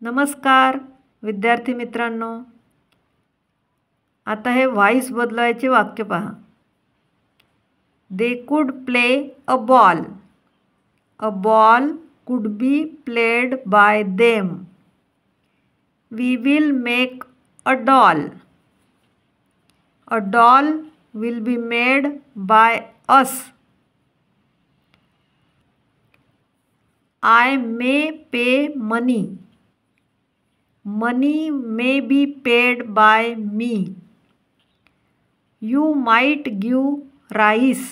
नमस्कार विद्यार्थी मित्रांनो, आता हे व्हॉइस बदलायचे वाक्य पहा. They could play a ball. A ball could be played by them. We will make a doll. A doll will be made by us. I may pay money. Money may be paid by me. You might give rice.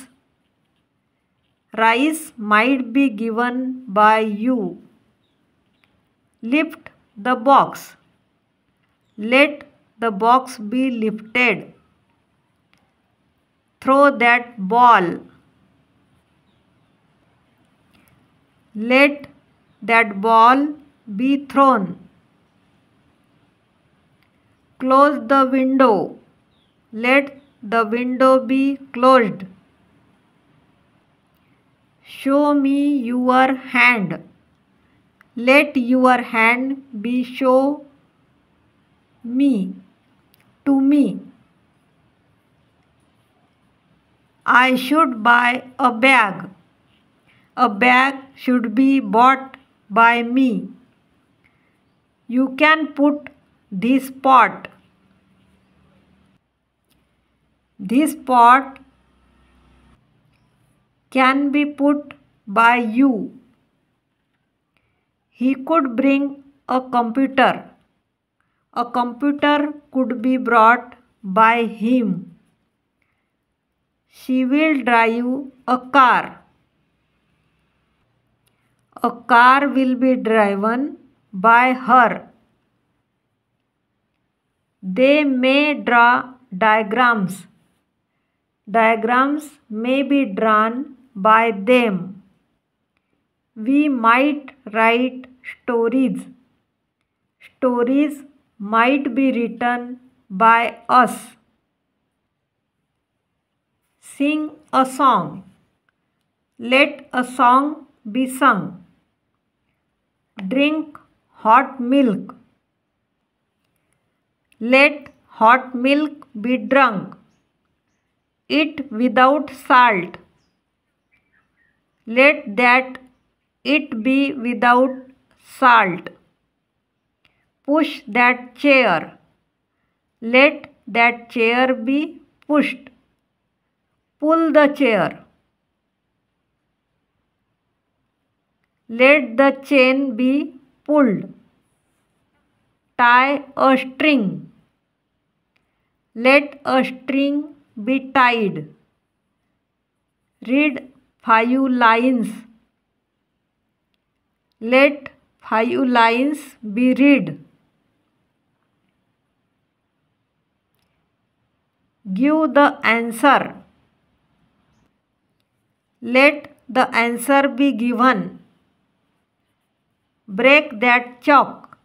Rice might be given by you. Lift the box. Let the box be lifted. Throw that ball. Let that ball be thrown. Close the window. Let the window be closed. Show me your hand. Let your hand be show me to me. I should buy a bag. A bag should be bought by me. You can put this pot. This pot can be put by you. He could bring a computer. A computer could be brought by him. She will drive a car. A car will be driven by her. They may draw diagrams. Diagrams may be drawn by them. We might write stories. Stories might be written by us. Sing a song. Let a song be sung. Drink hot milk. Let hot milk be drunk. Eat without salt. Let that it be without salt. Push that chair. Let that chair be pushed. Pull the chair. Let the chain be pulled. Tie a string. Let a string be tied. Read 5 lines. Let 5 lines be read. Give the answer. Let the answer be given. Break that chalk.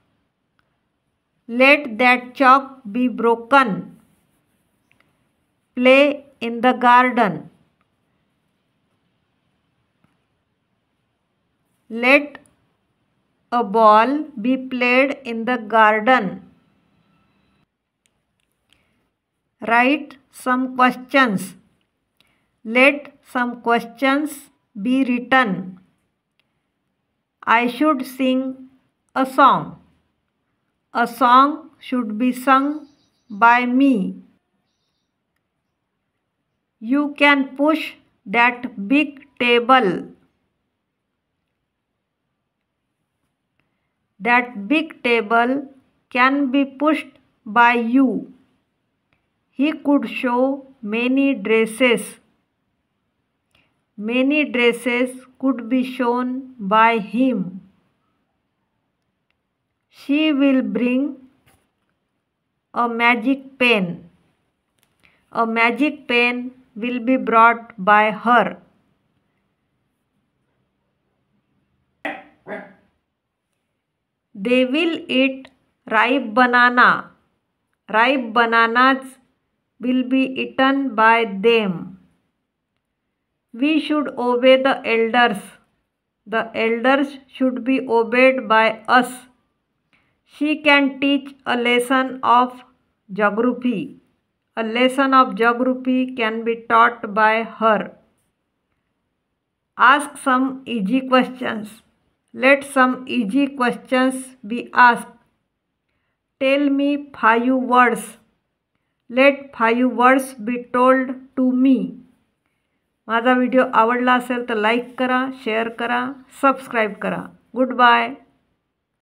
Let that chalk be broken. Play in the garden. Let a ball be played in the garden. Write some questions. Let some questions be written. I should sing a song. A song should be sung by me. You can push that big table. That big table can be pushed by you. He could show many dresses. Many dresses could be shown by him. She will bring a magic pen. A magic pen will be brought by her. They will eat ripe banana. Ripe bananas will be eaten by them. We should obey the elders. The elders should be obeyed by us. She can teach a lesson of geography. A lesson of geography can be taught by her. Ask some easy questions. Let some easy questions be asked. Tell me 5 words. Let 5 words be told to me. माझा video आवडला असेल तर like करा, share करा, subscribe करा. Good bye.